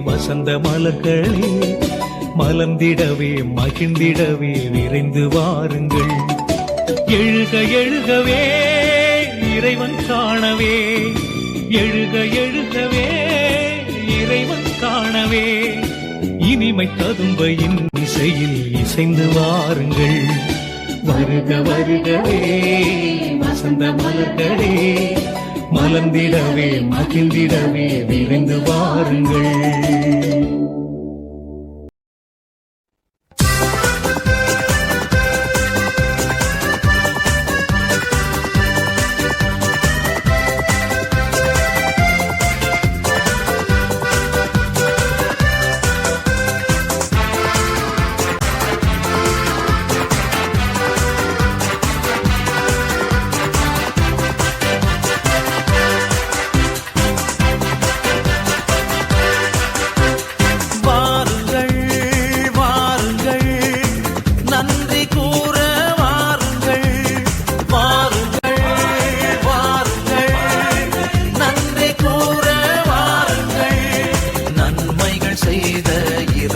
வசந்த மலர்களே, மலர்ந்திடவே மகிழ்ந்திடவே விரைந்து வாருங்கள். எழுக எழுகவே இறைவன் காணவே, எழுக எழுகவே இறைவன் காணவே, இனிமை ததும்ப இன்னிசையில் இசைந்து வாருங்கள். வருக வருகவே வசந்த மலர்களே, மலர்ந்திடவே மகிழ்ந்திடவே விரைந்து வாருங்கள்.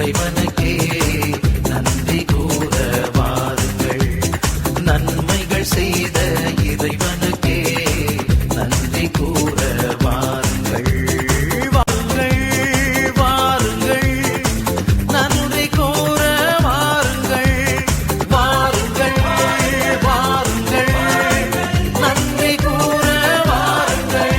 இறைவனுக்கே நன்றி கூற வாருங்கள். நன்மைகள் செய்த இறைவனுக்கே நன்றி கூற வாருங்கள். வாருங்கள் வாருங்கள் நன்றி கூற வாருங்கள். வாருங்கள் வாருங்கள் நன்றி கூற வாருங்கள்.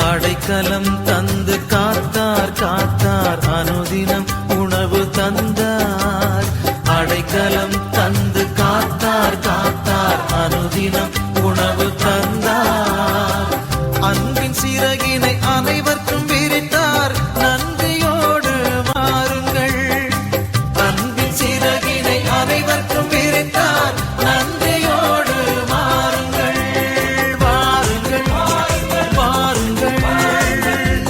அடைக்கலம் தந்து காத்தார் காத்தார் அனுதினம் உணவு தந்தார். அடைக்கலம் தந்து காத்தார் காத்தார் அனுதினம் உணவு தந்தார். அன்பின் சிறகினை அனைவருக்கும் விரித்தார். நன்றியோடு வாருங்கள். அன்பின் சிறகினை அனைவருக்கும் விரித்தார். நன்றியோடு வாருங்கள். வாருங்கள் வாருங்கள்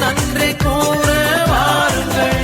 நன்றி கூற வாருங்கள்.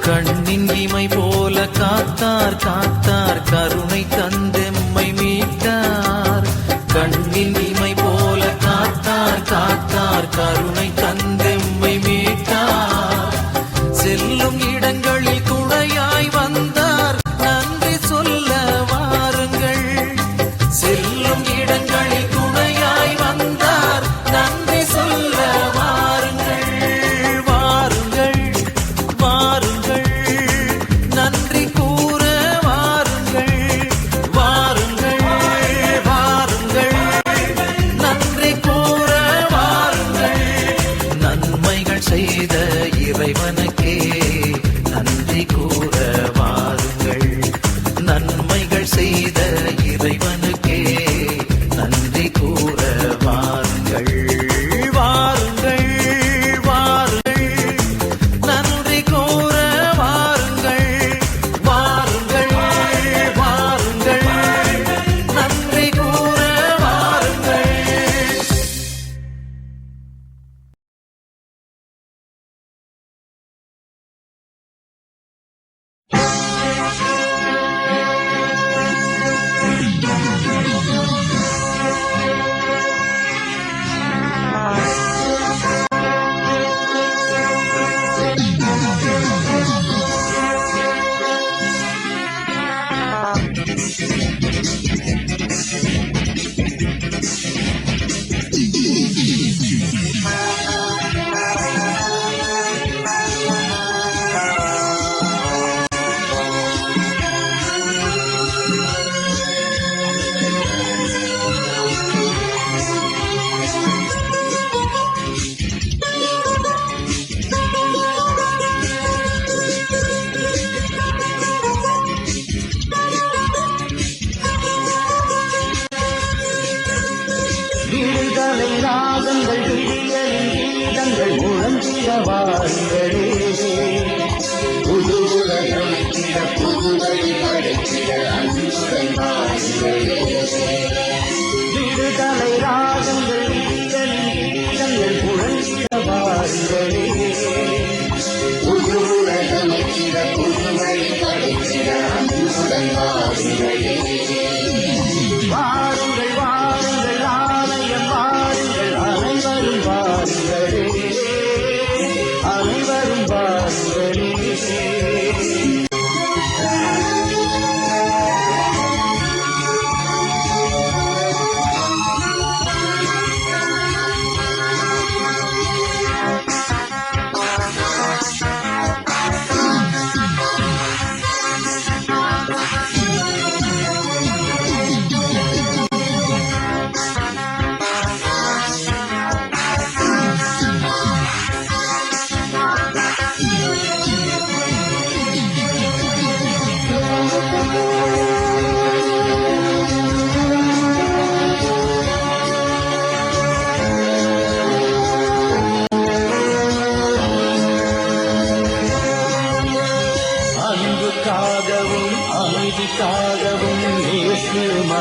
கண்ணின் இமை போல காத்தார் காத்தார் கருணை தந்தெம்மை மீட்டார். கண்ணின் இமை போல காத்தார் காத்தார் கருணை தந்தெம்மை மீட்டார். செல்லும் இடங்களில் துணையாய் வந்தார். நன்றி சொல்ல வாருங்கள். செல்லும் இடங்களில் துணையாய் வந்தார். நன்றி சொல்ல வாருங்கள். வாருங்கள் வாருங்கள் நன்றி கூற வாருங்கள். வாருங்கள் வாருங்கள் நன்றி கூற வாருங்கள். நன்மைகள் செய்த இறைவனுக்கே நன்றி கூற வாருங்கள். நன்மைகள் செய்த இறைவனுக்கே நன்றி கூற வாருங்கள். வாருங்கள் வாருங்கள் நன்றி கூற வாருங்கள். வாருங்கள் வாருங்கள் நன்றி கூற வாருங்கள். விடுதலை ராகங்கள் விடியலின் கீதங்கள் முழங்கிட வாருங்களே. புது உலகம் புதுவழி படைத்திட அன்புடன் வாருங்களே. விடுதலை ராகங்கள் விடியலின் கீதங்கள் முழங்கிட வாருங்களே. புது உலகம் புதுவழி படைத்திட அன்புடன் வாருங்களே. வாருங்கள் வாருங்கள் ஆலயம் வாருங்கள் அனைவரும் வாருங்களே. அனைவரும் வாருங்களே.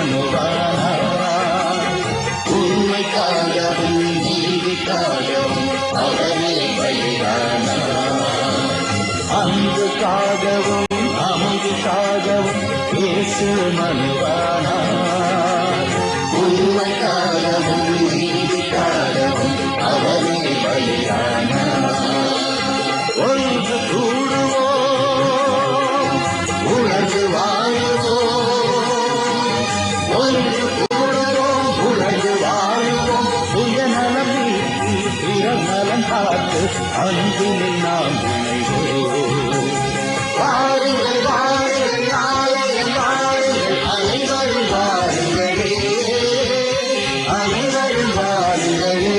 மனுவானார். உண்மைக்காகவும் நீதிக்காகவும் அவரே பலியானார். அன்புக்காகவும் அமைதிக்காகவும் இயேசு மனுவானார். உண்மைக்காகவும் நீதிக்காகவும் அவரே பலியானார். ஒன்று கூடுவோம், உணர்ந்து வாழுவோம். ஒன்று கூடுவோம், உணர்ந்து வாழுவோம். சுயநலம் நீக்கி பிறநலம் காத்து அன்பில் நாம் இணைவோம். வாருங்கள் வாருங்கள் ஆலயம் வாருங்கள், அனைவரும் வாருங்களே, அனைவரும் வாருங்களே.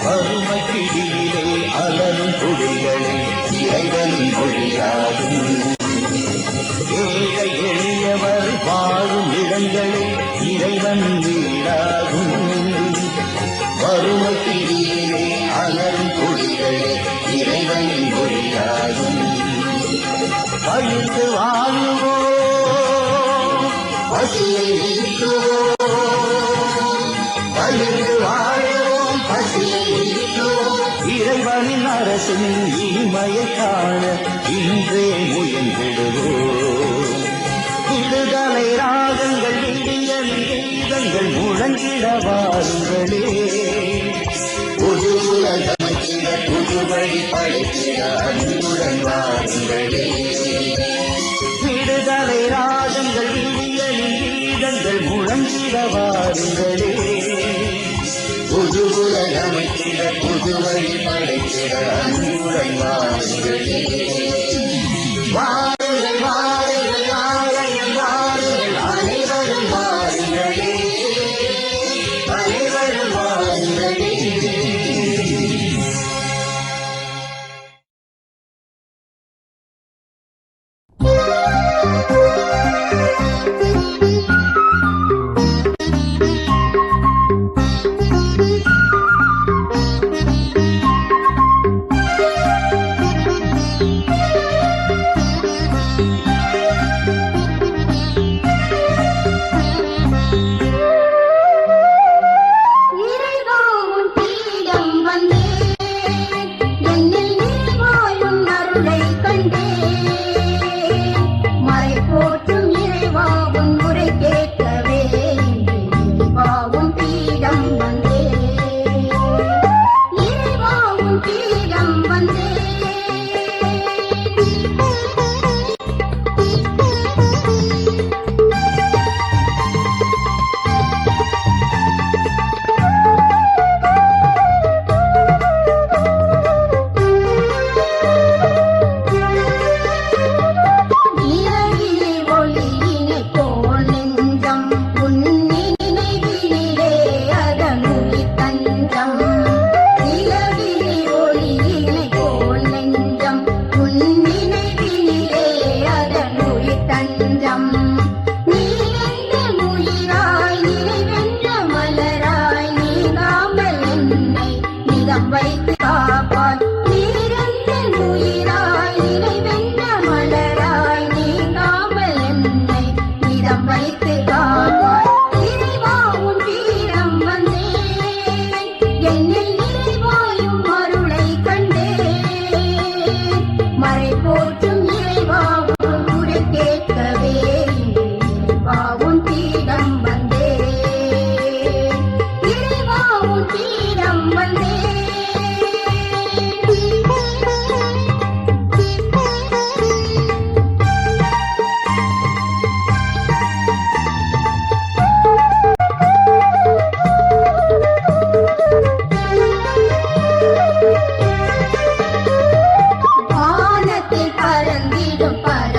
வறுமைக்கிடியிலே அலரும் குடிகளே இறைவனின் மொழியாகும். ஏழை எளியவர் வாழும் இடங்களே இறைவன் வீடாகும். வறுமைக்கிடியிலே அலரும் குடிகளே இறைவனின் மொழியாகும். பழித்து வாழுவோம், பசியை நீக்குவோம். பழித்து வாழுவோம், பசியை நீக்குவோம். இறைவனின் அரசின் இனிமையை காண இன்றே முயன்றிடுவோம். விடுதலை ராகங்கள் விடிய கீதங்கள் முழங்கிட வாருங்களே. புது உலகமச்சிட புது வழி படைத்திட அன்புடன் வாருங்களே. விடுதலை ராகங்கள் விடிய கீதங்கள் முழங்கிட வாருங்களே. புது உலகமைத்திட புது வழி படைத்திட அன்புடன் வாருங்களே. வாருங்கள் வாருங்கள் ஆலயம் வாருங்கள், அனைவரும் வாருங்களே, அனைவரும் வாருங்களே. இறைவா உன் பீடம் வந்தேன், என்னில் நீ வாழும் அருளை கண்டேன். மறை போற்ற வந்திடும் பர